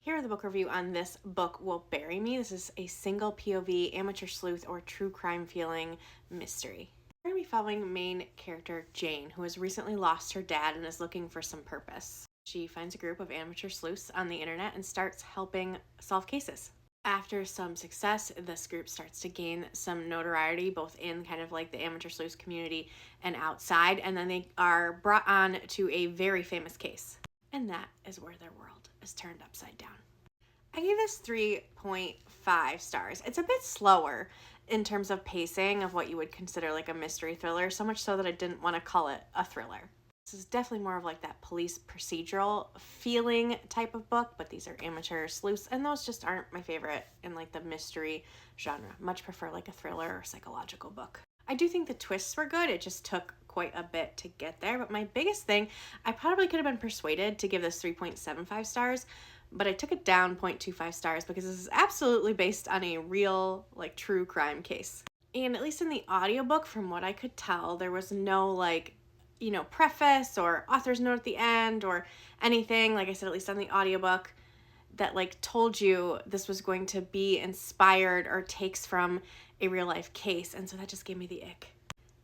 Here are the book review on This Book Will Bury Me. This is a single POV, amateur sleuth, or true crime feeling mystery. We're going to be following main character Jane, who has recently lost her dad and is looking for some purpose. She finds a group of amateur sleuths on the internet and starts helping solve cases. After some success, this group starts to gain some notoriety, both in kind of like the amateur sleuths community and outside, and then they are brought on to a very famous case. And that is where their world is turned upside down. I gave this 3.5 stars. It's a bit slower in terms of pacing of what you would consider like a mystery thriller, so much so that I didn't want to call it a thriller. This is definitely more of like that police procedural feeling type of book, but these are amateur sleuths, and those just aren't my favorite in like the mystery genre. Much prefer like a thriller or psychological book. I do think the twists were good. It just took quite a bit to get there, but my biggest thing, I probably could have been persuaded to give this 3.75 stars, but I took it down 0.25 stars because this is absolutely based on a real, like, true crime case. And at least in the audiobook, from what I could tell, there was no, like, preface or author's note at the end or anything, like I said, at least on the audiobook, that, like, told you this was going to be inspired or takes from a real life case. And so that just gave me the ick.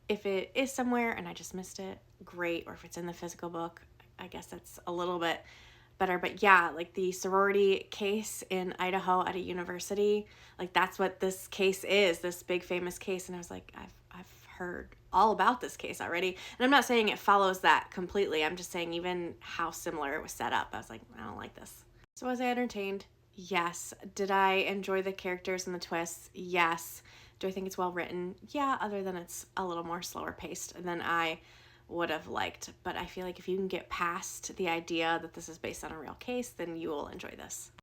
If it is somewhere and I just missed it, great. Or if it's in the physical book, I guess that's a little bit better. But yeah, like the sorority case in Idaho at a university, like that's what this case is, this big famous case. And I was like, I've heard all about this case already. And I'm not saying it follows that completely. I'm just saying even how similar it was set up. I was like, I don't like this. So was I entertained? Yes. Did I enjoy the characters and the twists? Yes. Do I think it's well written? Yeah, other than it's a little more slower paced than I would have liked. But I feel like if you can get past the idea that this is based on a real case, then you will enjoy this.